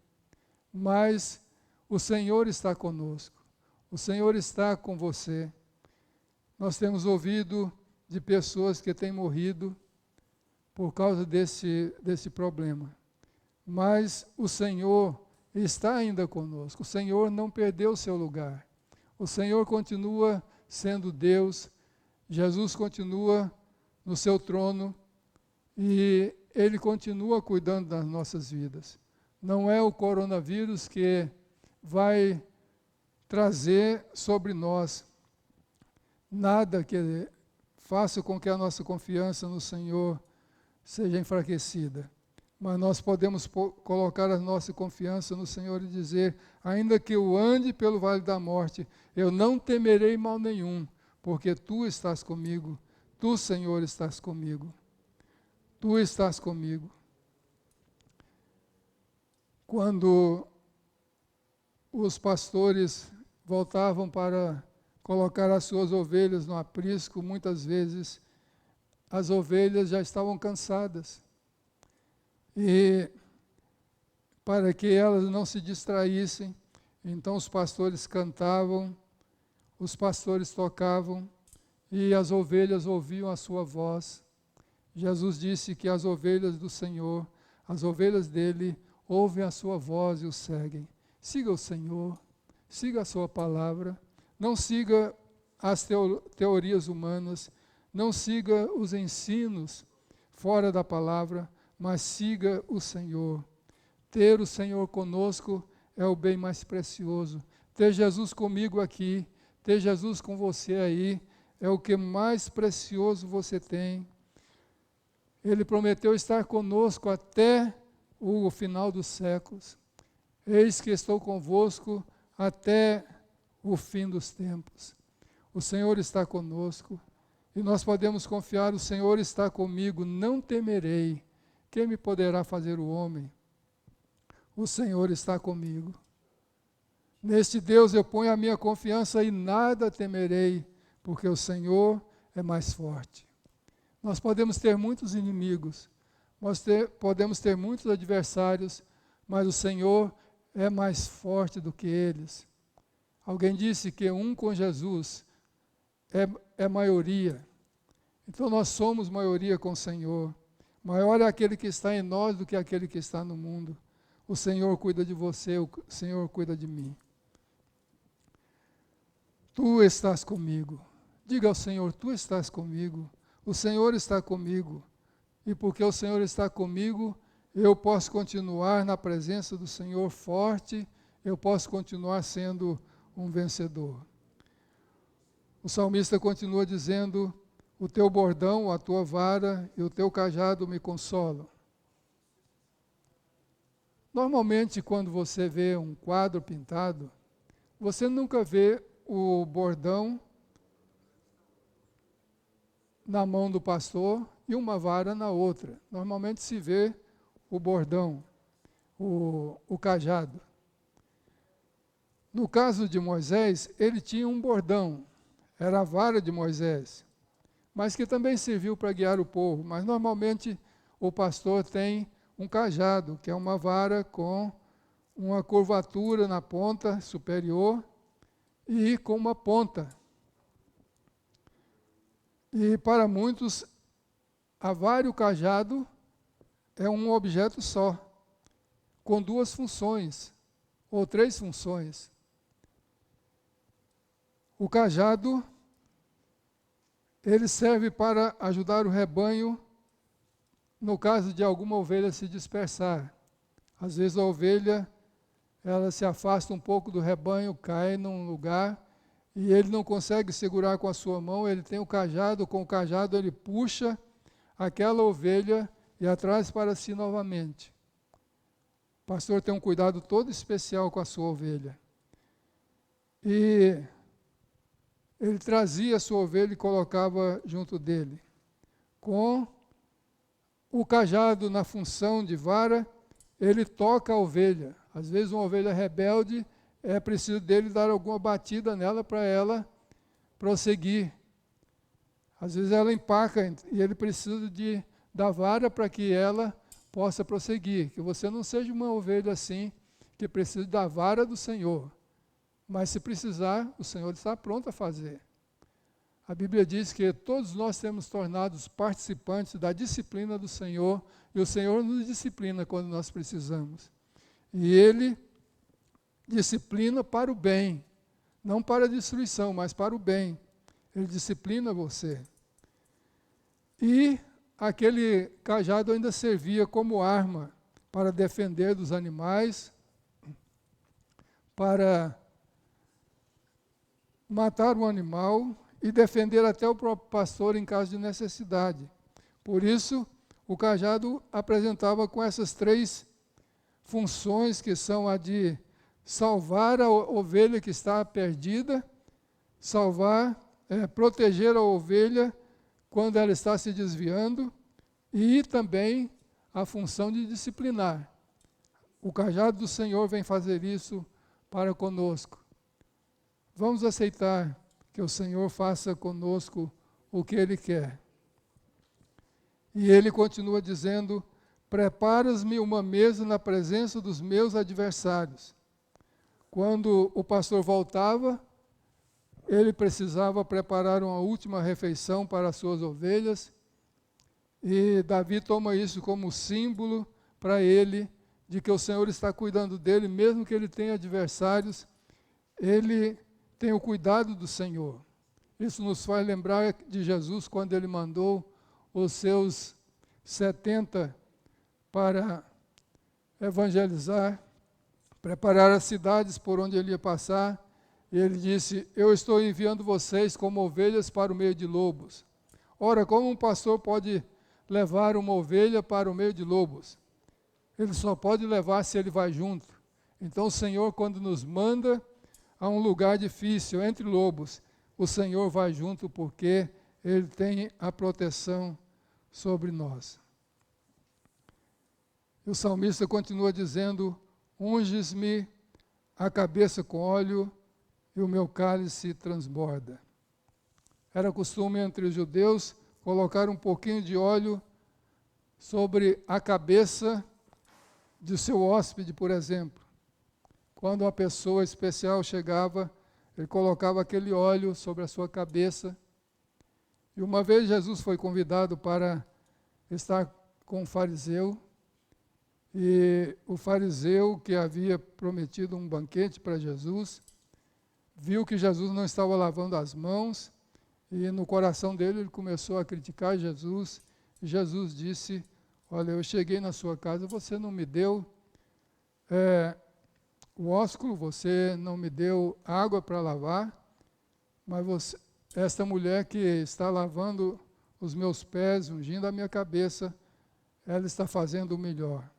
Mas o Senhor está conosco. O Senhor está com você. Nós temos ouvido de pessoas que têm morrido por causa desse problema. Mas o Senhor está ainda conosco. O Senhor não perdeu o seu lugar. O Senhor continua sendo Deus. Jesus continua no seu trono e Ele continua cuidando das nossas vidas. Não é o coronavírus que vai trazer sobre nós nada que faça com que a nossa confiança no Senhor seja enfraquecida. Mas nós podemos colocar a nossa confiança no Senhor e dizer, ainda que eu ande pelo vale da morte, eu não temerei mal nenhum, porque Tu estás comigo. Tu, Senhor, estás comigo. Tu estás comigo. Quando os pastores voltavam para colocar as suas ovelhas no aprisco, muitas vezes as ovelhas já estavam cansadas. E para que elas não se distraíssem, então os pastores cantavam, os pastores tocavam e as ovelhas ouviam a sua voz. Jesus disse que as ovelhas do Senhor, as ovelhas dele, ouvem a sua voz e o seguem. Siga o Senhor, siga a sua palavra, não siga as teorias humanas, não siga os ensinos fora da palavra, mas siga o Senhor. Ter o Senhor conosco é o bem mais precioso. Ter Jesus comigo aqui, ter Jesus com você aí, é o que mais precioso você tem. Ele prometeu estar conosco até o final dos séculos. Eis que estou convosco até o fim dos tempos. O Senhor está conosco e nós podemos confiar, o Senhor está comigo, não temerei. Quem me poderá fazer o homem? O Senhor está comigo. Neste Deus eu ponho a minha confiança e nada temerei, porque o Senhor é mais forte. Nós podemos ter muitos inimigos, podemos ter muitos adversários, mas o Senhor é mais forte do que eles. Alguém disse que um com Jesus é maioria. Então nós somos maioria com o Senhor. Maior é aquele que está em nós do que aquele que está no mundo. O Senhor cuida de você, o Senhor cuida de mim. Tu estás comigo. Diga ao Senhor, Tu estás comigo. O Senhor está comigo. E porque o Senhor está comigo, eu posso continuar na presença do Senhor forte, eu posso continuar sendo um vencedor. O salmista continua dizendo, o teu bordão, a tua vara e o teu cajado me consolam. Normalmente, quando você vê um quadro pintado, você nunca vê o bordão na mão do pastor e uma vara na outra. Normalmente se vê o bordão, o cajado. No caso de Moisés, ele tinha um bordão, era a vara de Moisés, mas que também serviu para guiar o povo. Mas normalmente o pastor tem um cajado, que é uma vara com uma curvatura na ponta superior e com uma ponta. E para muitos, a vara e o cajado é um objeto só, com duas funções, ou três funções. O cajado, ele serve para ajudar o rebanho no caso de alguma ovelha se dispersar. Às vezes a ovelha, ela se afasta um pouco do rebanho, cai num lugar, e ele não consegue segurar com a sua mão, ele tem o cajado, com o cajado ele puxa aquela ovelha e a traz para si novamente. O pastor tem um cuidado todo especial com a sua ovelha. E ele trazia a sua ovelha e colocava junto dele, com o cajado, na função de vara, ele toca a ovelha. Às vezes uma ovelha rebelde, é preciso dele dar alguma batida nela para ela prosseguir. Às vezes ela empaca e ele precisa da vara para que ela possa prosseguir. Que você não seja uma ovelha assim, que precisa da vara do Senhor. Mas se precisar, o Senhor está pronto a fazer. A Bíblia diz que todos nós temos tornados participantes da disciplina do Senhor, e o Senhor nos disciplina quando nós precisamos. E Ele disciplina para o bem, não para a destruição, mas para o bem. Ele disciplina você. E aquele cajado ainda servia como arma para defender dos animais, para matar um animal e defender até o próprio pastor em caso de necessidade. Por isso, o cajado apresentava com essas 3 funções, que são a de salvar a ovelha que está perdida, proteger a ovelha quando ela está se desviando, e também a função de disciplinar. O cajado do Senhor vem fazer isso para conosco. Vamos aceitar que o Senhor faça conosco o que Ele quer. E Ele continua dizendo: preparas-me uma mesa na presença dos meus adversários. Quando o pastor voltava, ele precisava preparar uma última refeição para as suas ovelhas, e Davi toma isso como símbolo para ele, de que o Senhor está cuidando dele, mesmo que ele tenha adversários, ele tem o cuidado do Senhor. Isso nos faz lembrar de Jesus, quando ele mandou os seus 70 para evangelizar, preparar as cidades por onde ele ia passar. E ele disse: eu estou enviando vocês como ovelhas para o meio de lobos. Ora, como um pastor pode levar uma ovelha para o meio de lobos? Ele só pode levar se ele vai junto. Então o Senhor, quando nos manda a um lugar difícil, entre lobos, o Senhor vai junto, porque Ele tem a proteção sobre nós. E o salmista continua dizendo: unges-me a cabeça com óleo, e o meu cálice transborda. Era costume entre os judeus colocar um pouquinho de óleo sobre a cabeça de seu hóspede, por exemplo. Quando uma pessoa especial chegava, ele colocava aquele óleo sobre a sua cabeça. E uma vez Jesus foi convidado para estar com um fariseu, e o fariseu, que havia prometido um banquete para Jesus, viu que Jesus não estava lavando as mãos, e no coração dele ele começou a criticar Jesus. E Jesus disse: olha, eu cheguei na sua casa, você não me deu o ósculo, você não me deu água para lavar, mas esta mulher que está lavando os meus pés, ungindo a minha cabeça, ela está fazendo o melhor.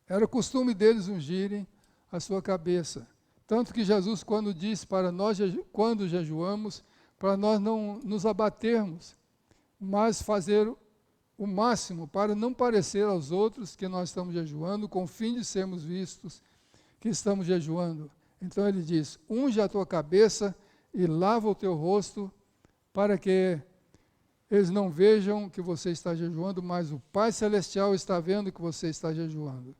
Era o costume deles ungirem a sua cabeça. Tanto que Jesus, quando disse para nós, quando jejuamos, para nós não nos abatermos, mas fazer o máximo para não parecer aos outros que nós estamos jejuando, com o fim de sermos vistos que estamos jejuando. Então ele diz: unge a tua cabeça e lava o teu rosto, para que eles não vejam que você está jejuando, mas o Pai Celestial está vendo que você está jejuando.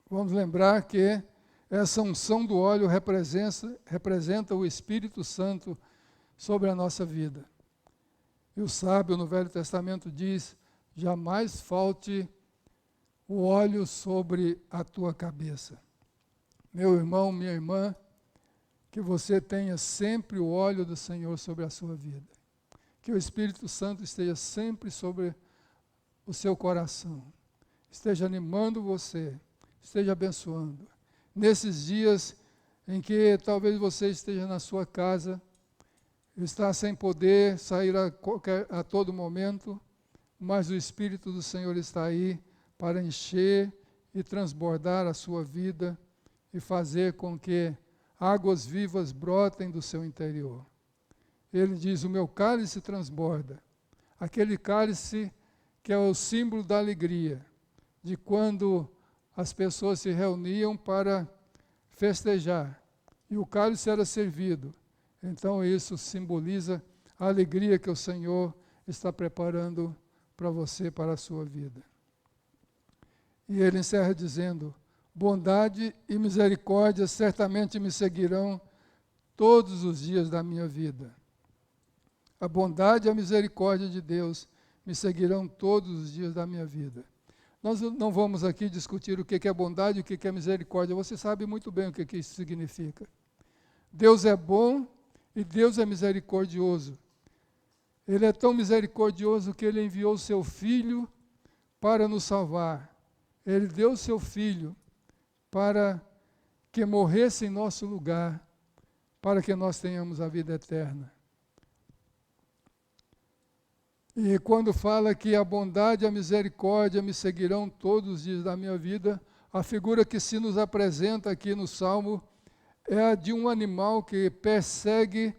Vamos lembrar que essa unção do óleo representa o Espírito Santo sobre a nossa vida. E o sábio no Velho Testamento diz: jamais falte o óleo sobre a tua cabeça. Meu irmão, minha irmã, que você tenha sempre o óleo do Senhor sobre a sua vida. Que o Espírito Santo esteja sempre sobre o seu coração, esteja animando você, esteja abençoando. Nesses dias em que talvez você esteja na sua casa, está sem poder sair a todo momento, mas o Espírito do Senhor está aí para encher e transbordar a sua vida e fazer com que águas vivas brotem do seu interior. Ele diz: o meu cálice transborda. Aquele cálice que é o símbolo da alegria, de quando as pessoas se reuniam para festejar, e o cálice era servido. Então isso simboliza a alegria que o Senhor está preparando para você, para a sua vida. E ele encerra dizendo: bondade e misericórdia certamente me seguirão todos os dias da minha vida. A bondade e a misericórdia de Deus me seguirão todos os dias da minha vida. Nós não vamos aqui discutir o que é bondade e o que é misericórdia. Você sabe muito bem o que isso significa. Deus é bom e Deus é misericordioso. Ele é tão misericordioso que Ele enviou o seu Filho para nos salvar. Ele deu o seu Filho para que morresse em nosso lugar, para que nós tenhamos a vida eterna. E quando fala que a bondade e a misericórdia me seguirão todos os dias da minha vida, a figura que se nos apresenta aqui no Salmo é a de um animal que persegue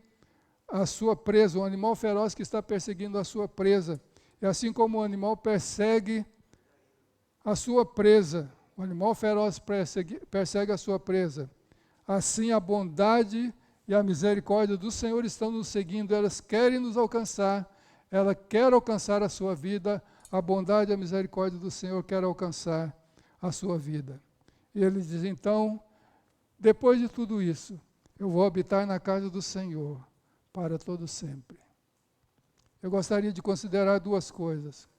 a sua presa, um animal feroz que está perseguindo a sua presa. E assim como o animal persegue a sua presa, o animal feroz persegue a sua presa, assim a bondade e a misericórdia do Senhor estão nos seguindo, elas querem nos alcançar, ela quer alcançar a sua vida, a bondade e a misericórdia do Senhor quer alcançar a sua vida. E ele diz, então, depois de tudo isso, eu vou habitar na casa do Senhor para todo sempre. Eu gostaria de considerar duas coisas.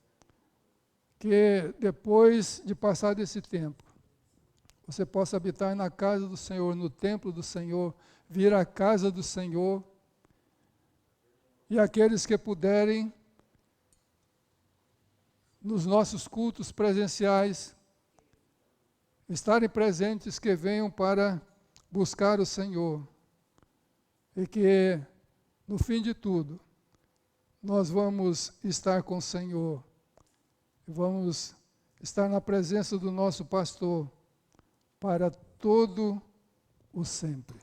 Que depois de passar desse tempo, você possa habitar na casa do Senhor, no templo do Senhor, vir à casa do Senhor, e aqueles que puderem, nos nossos cultos presenciais, estarem presentes, que venham para buscar o Senhor, e que, no fim de tudo, nós vamos estar com o Senhor, vamos estar na presença do nosso pastor, para todo o sempre.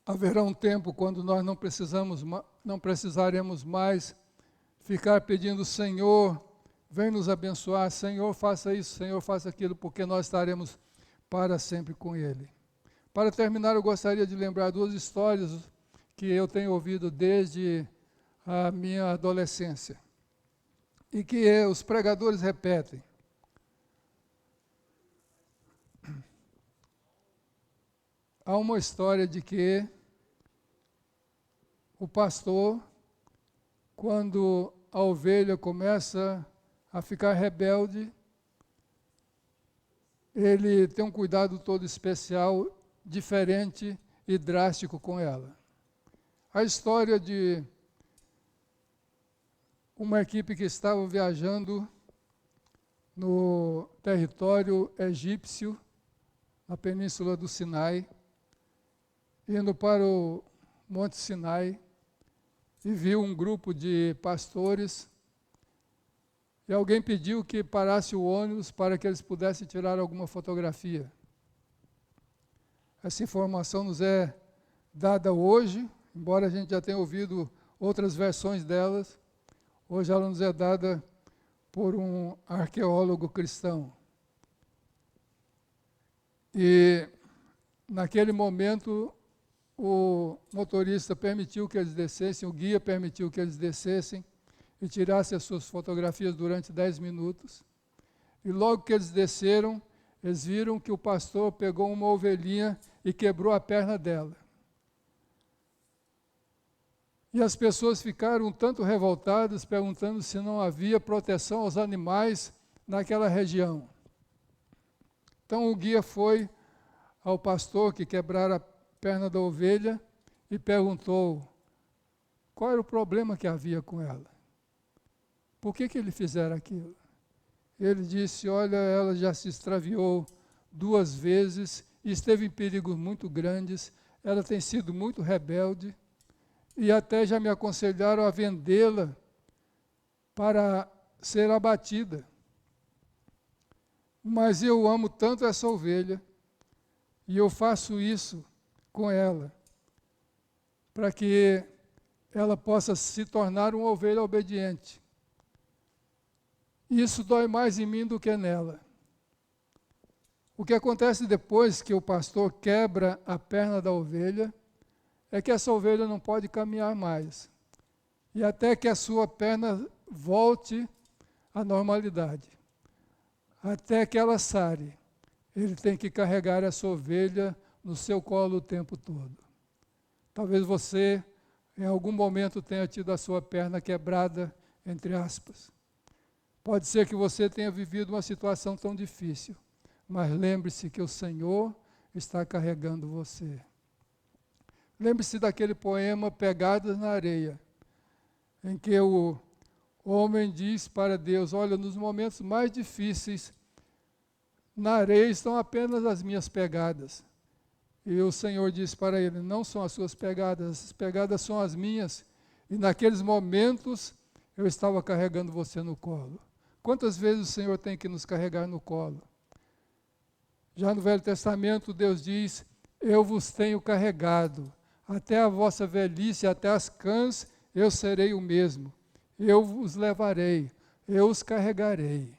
Haverá um tempo quando nós não precisaremos mais ficar pedindo, Senhor, vem nos abençoar, Senhor, faça isso, Senhor, faça aquilo, porque nós estaremos para sempre com Ele. Para terminar, eu gostaria de lembrar duas histórias que eu tenho ouvido desde a minha adolescência e que os pregadores repetem. Há uma história de que o pastor, quando a ovelha começa a ficar rebelde, ele tem um cuidado todo especial, diferente e drástico com ela. A história de uma equipe que estava viajando no território egípcio, na península do Sinai, indo para o Monte Sinai, e viu um grupo de pastores, e alguém pediu que parasse o ônibus para que eles pudessem tirar alguma fotografia. Essa informação nos é dada hoje, embora a gente já tenha ouvido outras versões delas, hoje ela nos é dada por um arqueólogo cristão. E, naquele momento, o motorista permitiu que eles descessem, o guia permitiu que eles descessem e tirassem as suas fotografias durante 10 minutos. E logo que eles desceram, eles viram que o pastor pegou uma ovelhinha e quebrou a perna dela. E as pessoas ficaram um tanto revoltadas, perguntando se não havia proteção aos animais naquela região. Então o guia foi ao pastor que quebrara a perna da ovelha e perguntou qual era o problema que havia com ela. Por que ele fizera aquilo? Ele disse, olha, ela já se extraviou 2 vezes e esteve em perigos muito grandes, ela tem sido muito rebelde e até já me aconselharam a vendê-la para ser abatida. Mas eu amo tanto essa ovelha e eu faço isso com ela. para que ela possa se tornar uma ovelha obediente. Isso dói mais em mim do que nela. O que acontece depois que o pastor quebra a perna da ovelha é que essa ovelha não pode caminhar mais. E até que a sua perna volte à normalidade, até que ela sare, ele tem que carregar essa ovelha no seu colo o tempo todo. Talvez você, em algum momento, tenha tido a sua perna quebrada, entre aspas. Pode ser que você tenha vivido uma situação tão difícil, mas lembre-se que o Senhor está carregando você. Lembre-se daquele poema Pegadas na Areia, em que o homem diz para Deus: olha, nos momentos mais difíceis, na areia estão apenas as minhas pegadas. E o Senhor diz para ele: não são as suas pegadas, as pegadas são as minhas. E naqueles momentos eu estava carregando você no colo. Quantas vezes o Senhor tem que nos carregar no colo? Já no Velho Testamento, Deus diz: eu vos tenho carregado, até a vossa velhice, até as cãs, eu serei o mesmo. Eu vos levarei, eu os carregarei.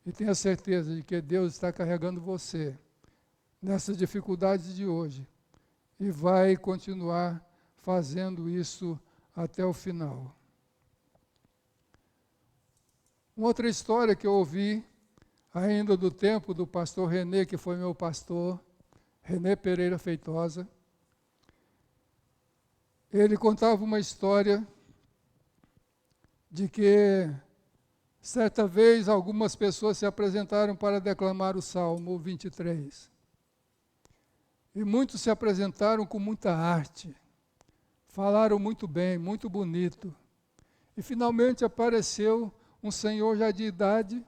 E tenha certeza de que Deus está carregando você nessas dificuldades de hoje e vai continuar fazendo isso até o final. Uma outra história que eu ouvi, ainda do tempo do pastor René, que foi meu pastor, René Pereira Feitosa, ele contava uma história de que, certa vez, algumas pessoas se apresentaram para declamar o Salmo 23. E muitos se apresentaram com muita arte, falaram muito bem, muito bonito. E finalmente apareceu um senhor já de idade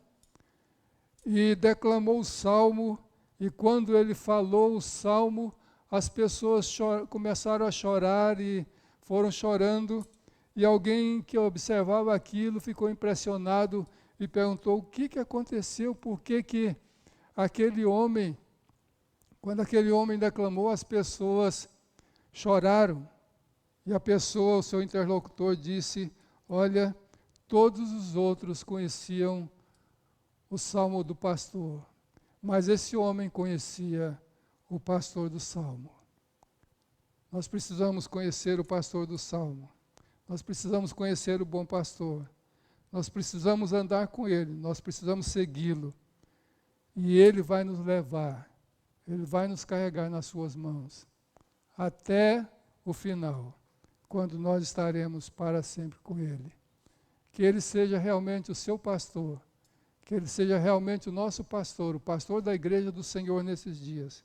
e declamou o Salmo, e quando ele falou o Salmo, as pessoas começaram a chorar e foram chorando, e alguém que observava aquilo ficou impressionado e perguntou o que aconteceu, por que aquele homem, quando aquele homem declamou, as pessoas choraram. E a pessoa, o seu interlocutor, disse: olha, todos os outros conheciam o Salmo do pastor, mas esse homem conhecia o pastor do Salmo. Nós precisamos conhecer o pastor do Salmo. Nós precisamos conhecer o bom pastor. Nós precisamos andar com ele, nós precisamos segui-lo. E ele vai nos levar, ele vai nos carregar nas suas mãos, até o final, quando nós estaremos para sempre com ele. Que ele seja realmente o seu pastor, que ele seja realmente o nosso pastor, o pastor da igreja do Senhor nesses dias.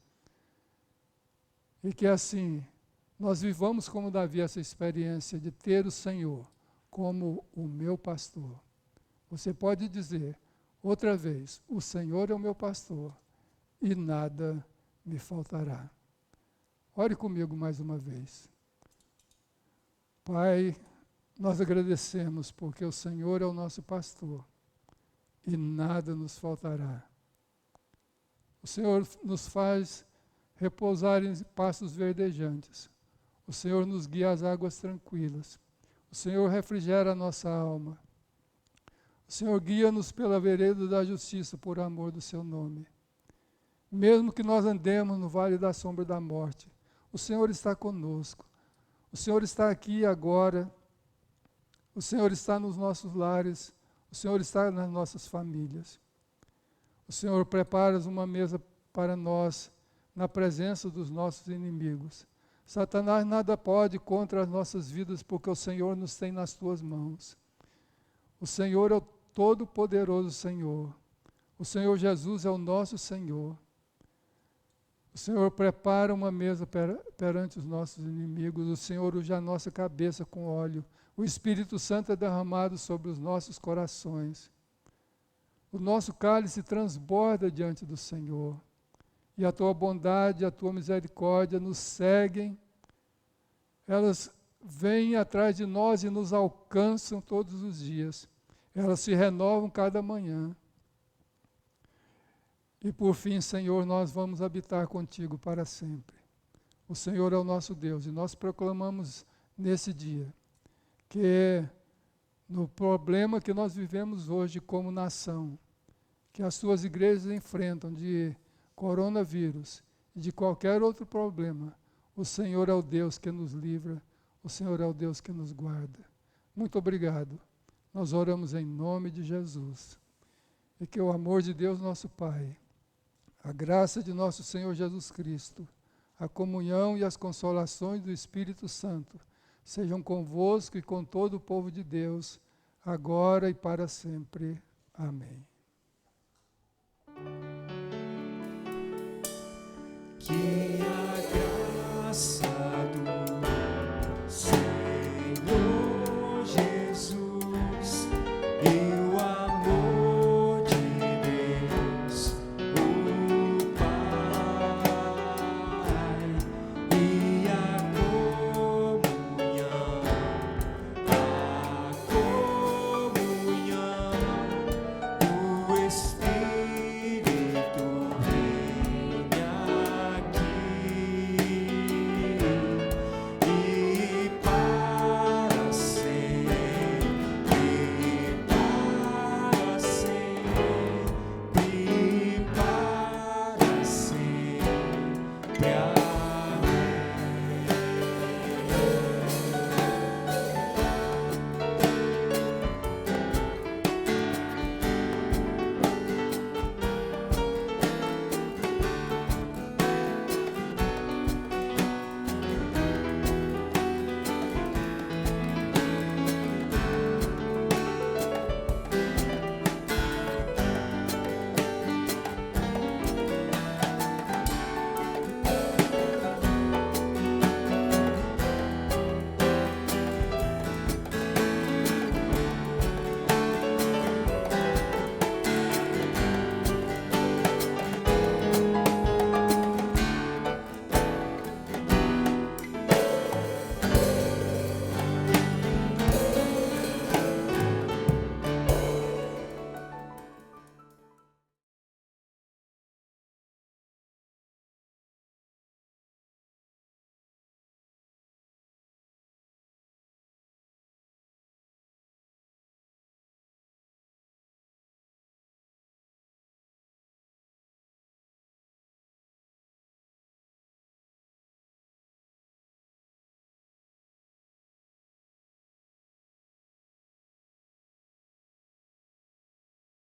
E que assim nós vivamos como Davi essa experiência de ter o Senhor como o meu pastor. Você pode dizer outra vez: o Senhor é o meu pastor e nada me faltará. Ore comigo mais uma vez. Pai, nós agradecemos porque o Senhor é o nosso pastor e nada nos faltará. O Senhor nos faz repousar em pastos verdejantes. O Senhor nos guia às águas tranquilas. O Senhor refrigera a nossa alma. O Senhor guia-nos pela vereda da justiça por amor do seu nome. Mesmo que nós andemos no vale da sombra da morte, o Senhor está conosco. O Senhor está aqui agora. O Senhor está nos nossos lares. O Senhor está nas nossas famílias. O Senhor prepara uma mesa para nós na presença dos nossos inimigos. Satanás nada pode contra as nossas vidas, porque o Senhor nos tem nas tuas mãos. O Senhor é o todo-poderoso Senhor. O Senhor Jesus é o nosso Senhor. O Senhor prepara uma mesa perante os nossos inimigos. O Senhor unge a nossa cabeça com óleo. O Espírito Santo é derramado sobre os nossos corações. O nosso cálice transborda diante do Senhor. E a tua bondade, a tua misericórdia nos seguem. Elas vêm atrás de nós e nos alcançam todos os dias. Elas se renovam cada manhã. E por fim, Senhor, nós vamos habitar contigo para sempre. O Senhor é o nosso Deus e nós proclamamos nesse dia que no problema que nós vivemos hoje como nação, que as suas igrejas enfrentam de coronavírus e de qualquer outro problema, o Senhor é o Deus que nos livra, o Senhor é o Deus que nos guarda. Muito obrigado. Nós oramos em nome de Jesus. E que o amor de Deus nosso Pai, a graça de nosso Senhor Jesus Cristo, a comunhão e as consolações do Espírito Santo sejam convosco e com todo o povo de Deus, agora e para sempre. Amém. Que a graça